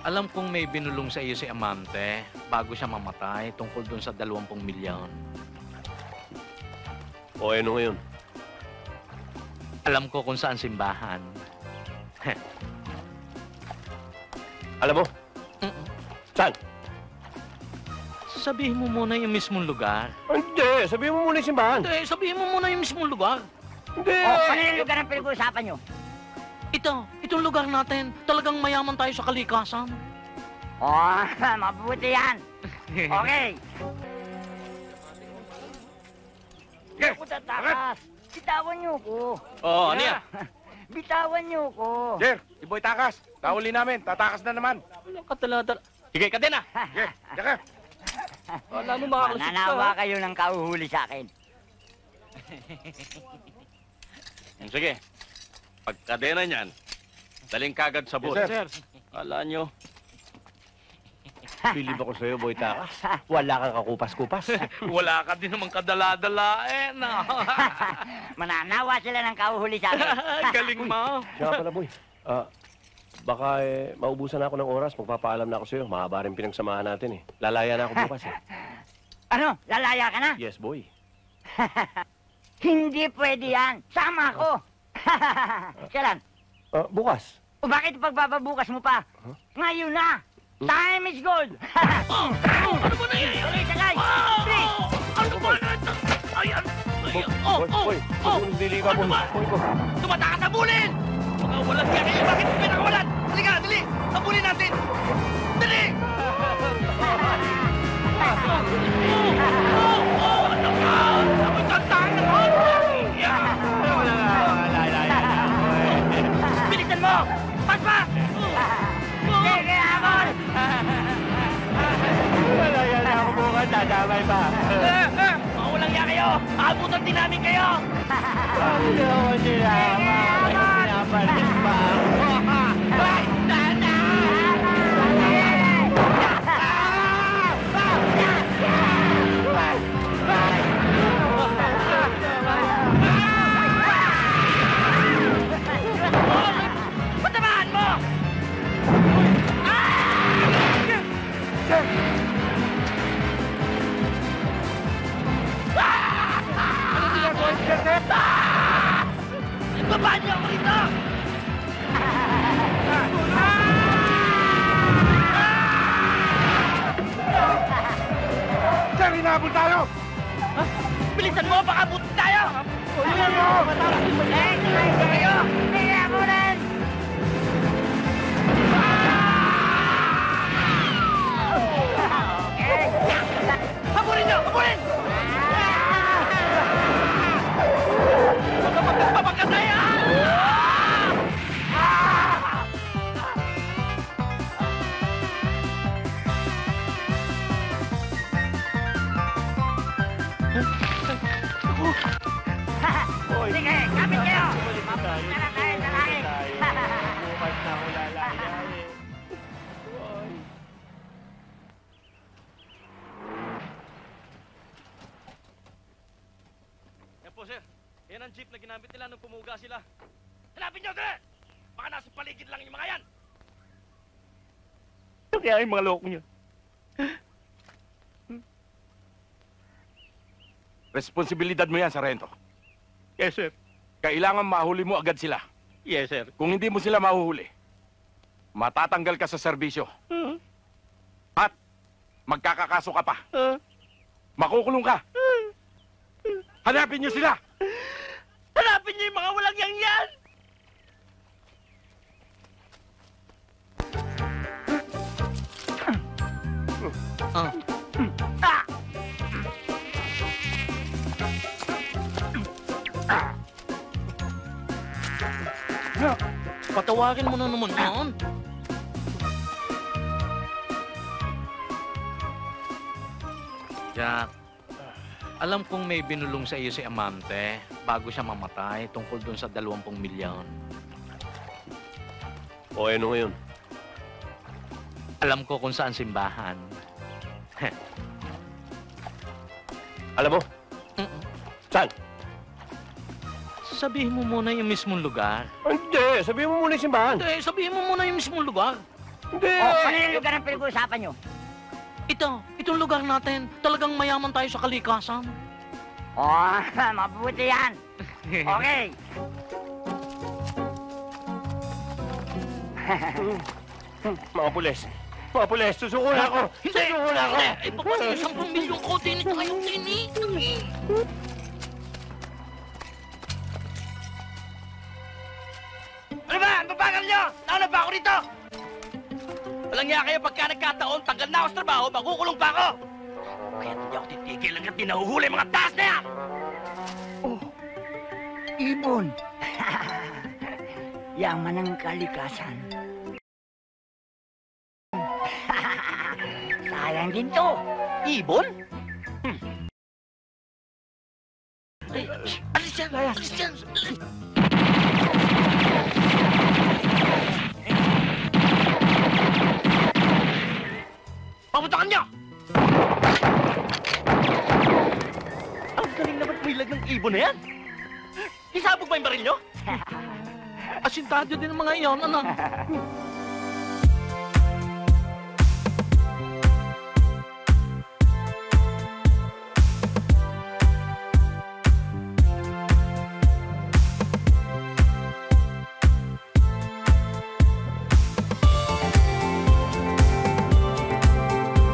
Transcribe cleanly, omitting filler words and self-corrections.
Alam kong may binulong sa iyo si Amante bago siya mamatay tungkol dun sa 20 milyon. O ano ngayon? Alam ko kung saan simbahan. Alam mo? Saan? Sabihin mo muna yung mismong lugar. Hindi, sabihin mo muna yung simbahan. Hindi, sabihin mo muna yung mismong lugar. Hindi! Ano yung lugar ang pinag-uusapan nyo? Itong lugar natin, talagang mayaman tayo sa kalikasan. Mabuti yan. Okay. Hindi ako tatakas. Bitawan niyo ko. Oo, ano yan? Bitawan niyo ko. Sir, si Boy Takas. Kahuli namin. Tatakas na naman. Walang katala-dala. Sige, kadena! Sige, tsaka. Wala mo makakalusot ka. Mananawa kayo ng kauhuli sa akin. Sige. Pagkadena niyan, daling kagad sa boat. Yes, sir. Kala nyo. Bilib ako sa'yo, Boy Takas. Wala kang kakupas-kupas. Wala ka din naman kadala-dala Mananawa sila ng kauhuli sa akin. Galing mo. Siya pala, Boy. Baka maubusan ako ng oras. Magpapaalam na ako sa'yo. Mahaba rin pinagsamahan natin eh. Lalaya na ako bukas eh. Ano? Lalaya ka na? Yes, Boy. Hindi pwede yan. Sama ako. Kailan? Bukas. O bakit pagbababukas mo pa? Ngayon na! Time is gold! Ano ba na yan? Okay, sakay! Please! Ano ba na ito? Ayan! Boy, dili ka, Boy. Boy. Tumatakas sa bulin! Mga walang yan eh! Bakit mo pinakawalan? Halika, dali! Habulin natin! Dali! Ano ka? Ako'y tantahan mo! Bilisan mo! Pagpa! Sige, Amon! Wala yan ako bukas. Dadamay pa. Mga walang yan kayo! Aabutan din namin kayo! Bakit ako sinama? Pinapalit pa ako. Ay, Nana! Patamaan mo! Ibaba niyo ako rito! Sir, hinahabol tayo! Bilisan mo! Baka buti tayo! Tingnan mo! Kayo! Sige, Amonan! Habulin niyo! Habulin! Baka magpapagpapagat tayo! Sige, kapit kayo! Tara tayo sa langit! Bukas na ako lalaya eh. Yan po, sir. Yan ang jeep na ginamit nila nung pumuga sila. Hanapin niyo, sir! Baka nasa paligid lang yung mga yan! Ano kaya yung mga loko niyo? Responsibilidad mo yan, Sargento. Yes, sir. Kailangan mahuli mo agad sila. Yes, sir. Kung hindi mo sila mahuhuli, matatanggal ka sa serbisyo. At magkakakaso ka pa. Makukulong ka. Hanapin niyo sila! Hanapin niyo yung mga walang yang yan! Patawarin mo na naman yan. Jack, alam kong may binulong sa iyo si Amante bago siya mamatay tungkol dun sa 20 milyon. O ano ngayon? Alam ko kung saan simbahan. Alam mo? Saan? Sabihin mo muna yung mismong lugar. Hindi, sabihin mo muna yung simbahan. Hindi, sabihin mo muna yung mismong lugar. Hindi! O, ano yung lugar ang pinag-uusapan nyo? Itong lugar natin, talagang mayaman tayo sa kalikasan. O, mabuti yan. Okay. Mga pulis! Mga pulis! Susuko na ako! Susuko na ako! Eh, paano yung 10 milyong ko? Tinit tayong tinit. Ano ba? Ang babagal nyo! Nauna ba ako rito? Walang niya kayo pagka nagkataon, tanggal na ako sa trabaho, makukulong pa ako! Kaya hindi ako titigil hanggang di nahuhuli mga taas na yan! Ibon. Yaman ng kalikasan. Sayang din to. Ibon? Alis yan! Alis yan! Papuntakan nyo! Ang galing naman umilag ng ibon na yan. Isabog ba yung baril nyo? Asintado din ang mga iyon, anak.